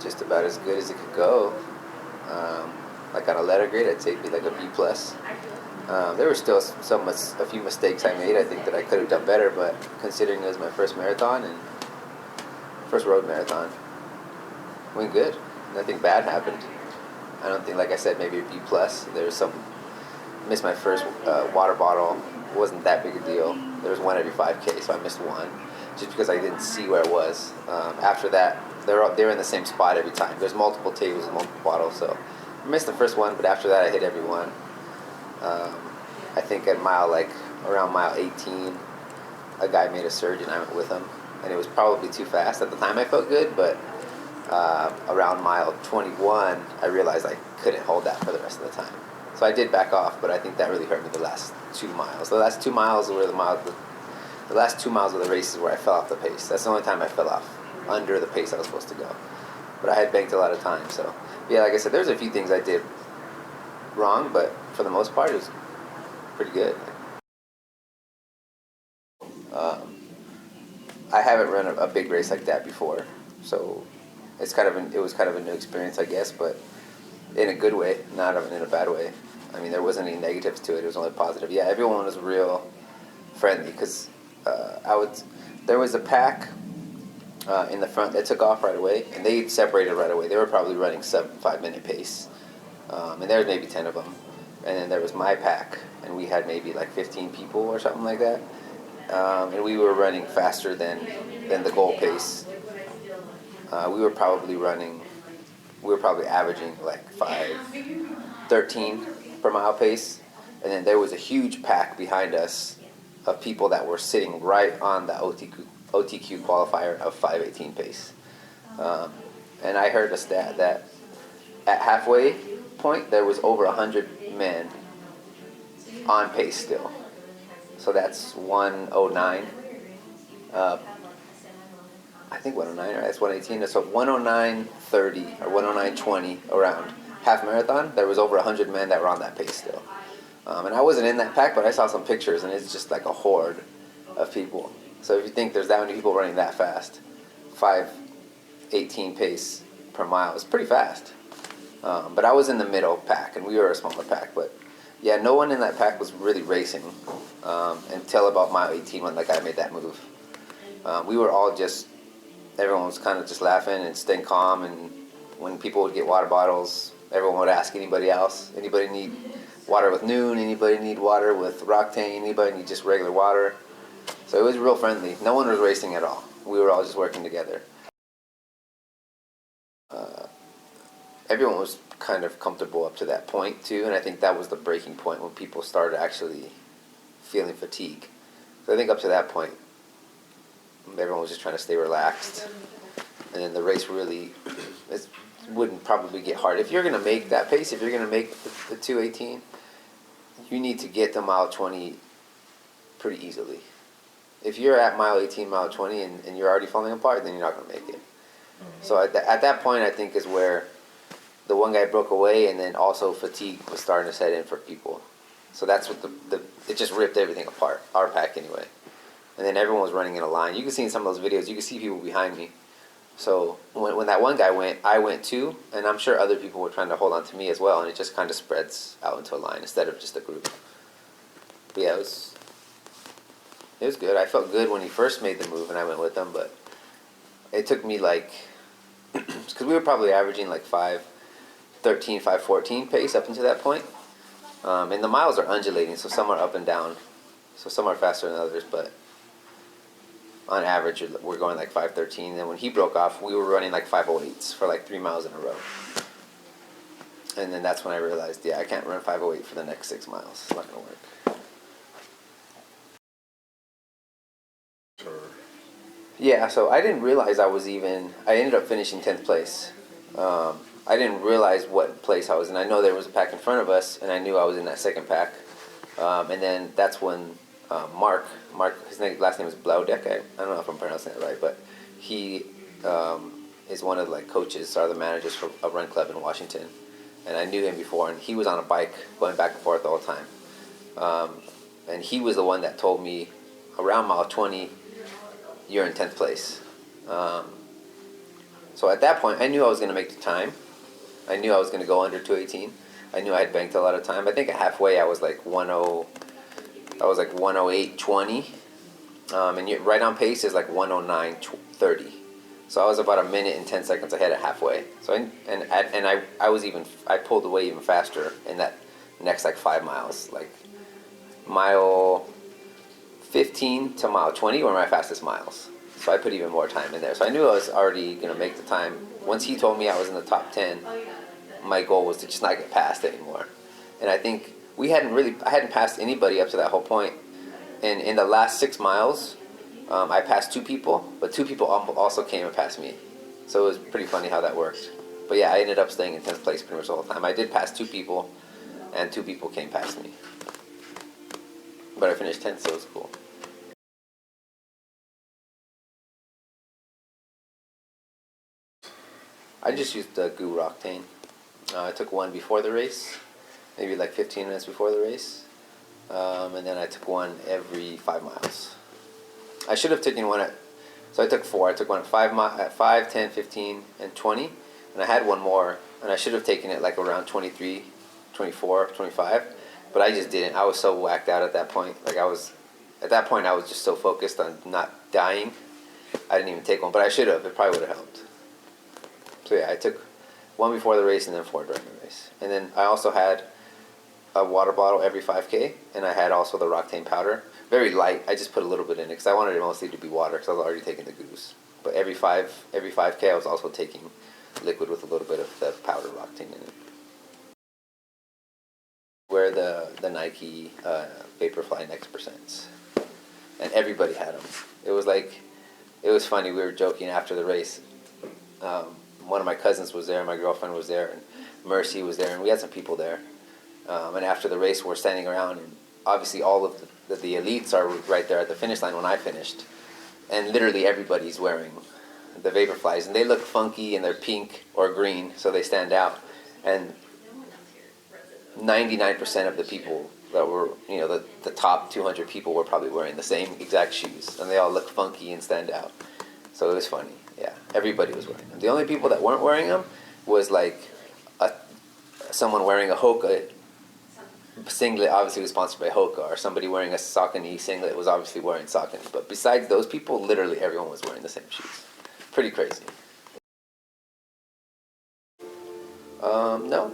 just about as good as it could go. Um, like on a letter grade, I'd say it'd be like a B plus. There were still a few mistakes I made. I think that I could have done better, but considering it was my first marathon and first road marathon, went good. Nothing bad happened. I don't think, like I said, maybe a B plus. There was some missed my first water bottle. It wasn't that big a deal. There was one every 5K, so I missed one just because I didn't see where it was. After that, they're in the same spot every time. There's multiple tables and multiple bottles, so I missed the first one, but after that, I hit every one. Um, I think at around mile 18, a guy made a surge and I went with him, and it was probably too fast. At the time, I felt good, but around mile 21, I realized I couldn't hold that for the rest of the time. So I did back off, but I think that really hurt me the last 2 miles. The last 2 miles were the last 2 miles of the race is where I fell off the pace. That's the only time I fell off under the pace I was supposed to go. But I had banked a lot of time, so yeah, like I said, there's a few things I did wrong, but for the most part, it was pretty good. Um, I haven't run a big race like that before, so it was kind of a new experience, I guess, but in a good way, not in a bad way. I mean, there wasn't any negatives to it. It was only positive. Yeah, everyone was real friendly because there was a pack in the front that took off right away, and they separated right away. They were probably running sub 5 minute pace, and there was maybe 10 of them. And then there was my pack, and we had maybe like 15 people or something like that, and we were running faster than the goal pace. We were probably averaging like 5:13 per mile pace, and then there was a huge pack behind us of people that were sitting right on the OTQ qualifier of 5:18 pace. Um, and I heard a stat that at halfway point there was over 100 men on pace still. So that's 109. I think 109, right? That's 118. So 109.30 or 109.20 around half marathon. There was over 100 men that were on that pace still. And I wasn't in that pack, but I saw some pictures, and it's just like a horde of people. So if you think there's that many people running that fast, 5:18 pace per mile is pretty fast. But I was in the middle pack, and we were a smaller pack. But yeah, no one in that pack was really racing until about mile 18 when the guy made that move. We were all just, everyone was kind of just laughing and staying calm, and when people would get water bottles, everyone would ask anybody else, anybody need water with Noon, anybody need water with Roctane, anybody need just regular water. So it was real friendly. No one was racing at all. We were all just working together. Uh, Everyone was kind of comfortable up to that point too, and I think that was the breaking point when people started actually feeling fatigue. So I think up to that point, everyone was just trying to stay relaxed, and then the race really wouldn't probably get hard. If you're going to make that pace, if you're going to make the 2:18, you need to get to mile 20 pretty easily. If you're at mile 18, mile 20, and you're already falling apart, then you're not going to make it. So at that point, I think is where the one guy broke away, and then also fatigue was starting to set in for people. So that's what it just ripped everything apart, our pack anyway. And then everyone was running in a line. You can see in some of those videos, you can see people behind me. So when that one guy went, I went too, and I'm sure other people were trying to hold on to me as well, and it just kind of spreads out into a line instead of just a group. But yeah, it was good. I felt good when he first made the move, and I went with him, but it took me because we were probably averaging like 5:13, 5:14 pace up until that point. And the miles are undulating, so some are up and down. So some are faster than others, but on average, we're going like 5:13. And when he broke off, we were running like 5:08s for like 3 miles in a row. And then that's when I realized, yeah, I can't run 5:08 for the next 6 miles. It's not going to work. Sure. Yeah, so I didn't realize I ended up finishing 10th place. I didn't realize what place I was in. I know there was a pack in front of us, and I knew I was in that second pack. And then that's when Mark, last name is Blaudek. I don't know if I'm pronouncing it right, but he is one of the coaches, or the managers for a run club in Washington. And I knew him before, and he was on a bike going back and forth all the time. And he was the one that told me around mile 20, you're in 10th place. So at that point, I knew I was going to make the time. I knew I was going to go under 2:18. I knew I had banked a lot of time. I think at halfway I was like 10. I was like 1:08:20, and right on pace is like 1:09:30. So I was about a minute and 10 seconds ahead at halfway. So I pulled away even faster in that next like 5 miles. Like mile 15 to mile 20 were my fastest miles. So I put even more time in there. So I knew I was already going to make the time. Once he told me I was in the top 10, my goal was to just not get passed anymore. And I think I hadn't passed anybody up to that whole point. And in the last 6 miles, I passed 2 people, but 2 people also came and passed me. So it was pretty funny how that worked. But yeah, I ended up staying in 10th place pretty much the whole time. I did pass 2 people, and 2 people came past me. But I finished 10th, so it was cool. I just used the GU Roctane. I took one before the race, maybe like 15 minutes before the race. And then I took one every 5 miles. I should have taken one so I took 4. I took one at 5, 10, 15, and 20. And I had one more, and I should have taken it like around 23, 24, 25. But I just didn't. I was so whacked out at that point. At that point, I was just so focused on not dying. I didn't even take one, but I should have. It probably would have helped. So yeah, I took one before the race and then 4 during the race. And then I also had a water bottle every 5K, and I had also the Roctane powder. Very light. I just put a little bit in it because I wanted it mostly to be water because I was already taking the GUs. But every 5K, I was also taking liquid with a little bit of the powder Roctane in it. Wear the Nike Vaporfly Next Percents, and everybody had them. It was funny. We were joking after the race. One of my cousins was there, my girlfriend was there, and Mercy was there, and we had some people there. And after the race, we're standing around, and obviously all of the elites are right there at the finish line when I finished. And literally everybody's wearing the Vaporflies, and they look funky, and they're pink or green, so they stand out. And 99% of the people that were, the top 200 people were probably wearing the same exact shoes, and they all look funky and stand out. So it was funny. Yeah, everybody was wearing them. The only people that weren't wearing them was like someone wearing a Hoka singlet, obviously was sponsored by Hoka, or somebody wearing a Saucony singlet was obviously wearing Saucony. But besides those people, literally everyone was wearing the same shoes. Pretty crazy. No.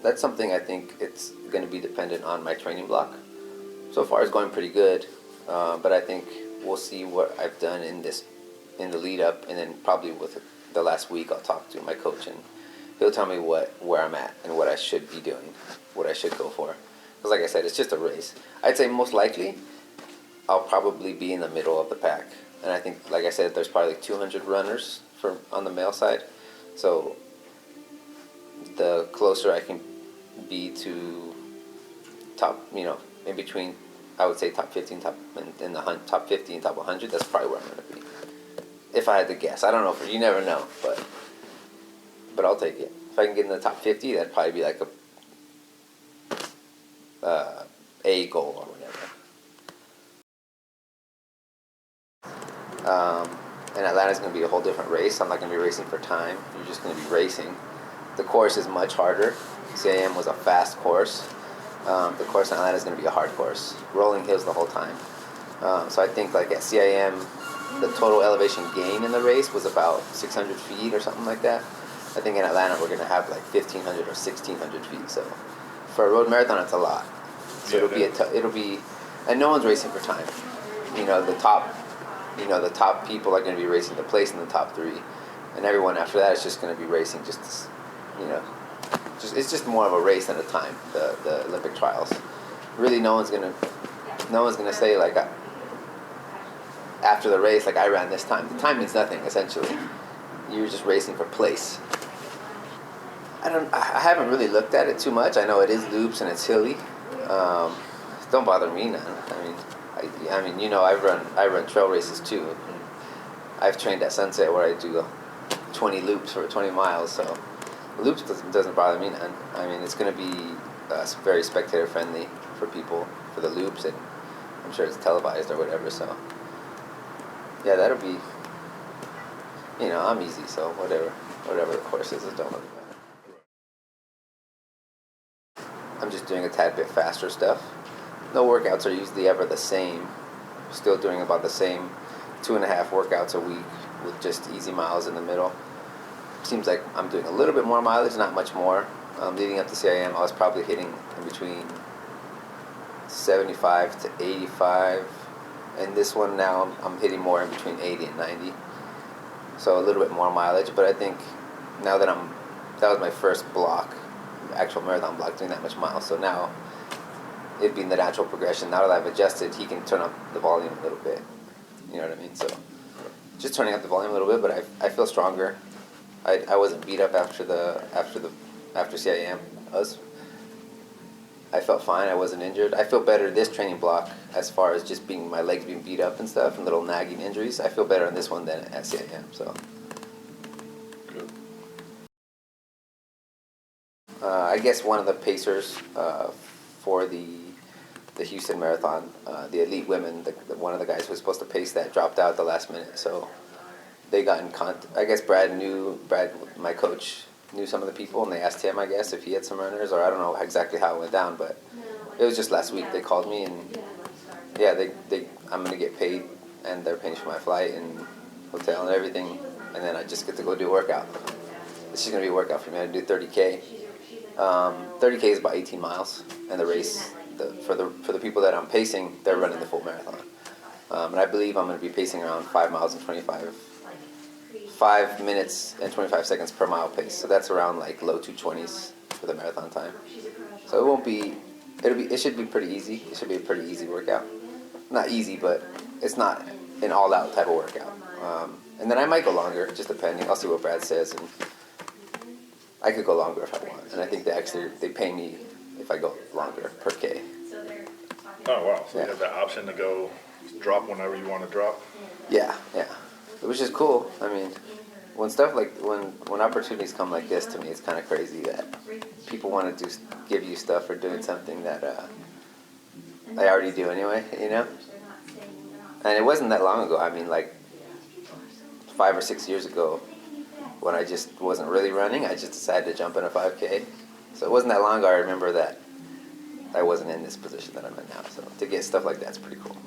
That's something I think it's going to be dependent on my training block. So far it's going pretty good, but I think we'll see what I've done in the lead up, and then probably with the last week I'll talk to my coach and he'll tell me where I'm at and what I should be doing, what I should go for. Because like I said, it's just a race. I'd say most likely I'll probably be in the middle of the pack. And I think, like I said, there's probably like 200 runners on the male side. So the closer I can be to top, in between, I would say top 15, top 50 and top 100, that's probably where I'm going to be. If I had to guess. I don't know, you never know, but I'll take it. If I can get in the top 50, that'd probably be like a goal or whatever. And Atlanta's going to be a whole different race. I'm not going to be racing for time. You're just going to be racing. The course is much harder. CIM was a fast course. The course in Atlanta is going to be a hard course. Rolling hills the whole time. So I think like at CIM, the total elevation gain in the race was about 600 feet or something like that. I think in Atlanta we're going to have like 1,500 or 1,600 feet. So for a road marathon, it's a lot. So it'll be, and no one's racing for time. The top people are going to be racing to place in the top 3, and everyone after that is just going to be racing it's just more of a race than a time. The Olympic trials, really, no one's gonna say like after the race like I ran this time. The time means nothing essentially. You're just racing for place. I haven't really looked at it too much. I know it is loops and it's hilly. Don't bother me none. I mean, I run trail races too. I've trained at Sunset where I do 20 loops for 20 miles. So loops doesn't bother me none. I mean, it's going to be very spectator friendly for people for the loops, and I'm sure it's televised or whatever. So yeah, you know, I'm easy, so whatever the course is, it don't really matter. I'm just doing a tad bit faster stuff. No workouts are usually ever the same. Still doing about the same 2.5 workouts a week with just easy miles in the middle. Seems like I'm doing a little bit more mileage, not much more. Leading up to CIM, I was probably hitting in between 75 to 85. And this one now, I'm hitting more in between 80 and 90. So a little bit more mileage, but I think now that that was my first block, actual marathon block, doing that much miles. So now it'd be the natural progression. Now that I've adjusted, he can turn up the volume a little bit. You know what I mean? So just turning up the volume a little bit, but I feel stronger. I wasn't beat up after CIM. I felt fine. I wasn't injured. I feel better this training block as far as just being my legs being beat up and stuff and little nagging injuries. I feel better on this one than at CIM. So Good. I guess one of the pacers for the Houston Marathon, the elite women, one of the guys who was supposed to pace that dropped out at the last minute. So they got in contact. I guess Brad, my coach, knew some of the people, and they asked him, I guess, if he had some runners, or I don't know exactly how it went down, but it was just last week. They called me, and yeah, I'm gonna get paid, and they're paying for my flight and hotel and everything, and then I just get to go do a workout. This is gonna be a workout for me. I do 30K. 30K is about 18 miles, and the race, for the people that I'm pacing, they're running the full marathon. And I believe I'm going to be pacing around 5 minutes and 25 seconds per mile pace. So that's around like low 220s for the marathon time. So it should be pretty easy. It should be a pretty easy workout. Not easy, but it's not an all-out type of workout. And then I might go longer, just depending. I'll see what Brad says, and I could go longer if I want. And I think they pay me if I go longer per K. Oh, wow. So Yeah. you have the option to go drop whenever you want to drop? Yeah. Which is cool. I mean, when opportunities come like this, to me, it's kind of crazy that people want to give you stuff for doing something that I already do anyway, you know? And it wasn't that long ago. I mean, like 5 or 6 years ago, when I just wasn't really running, I just decided to jump in a 5K. So it wasn't that long ago. I remember that I wasn't in this position that I'm in now. So to get stuff like that's pretty cool.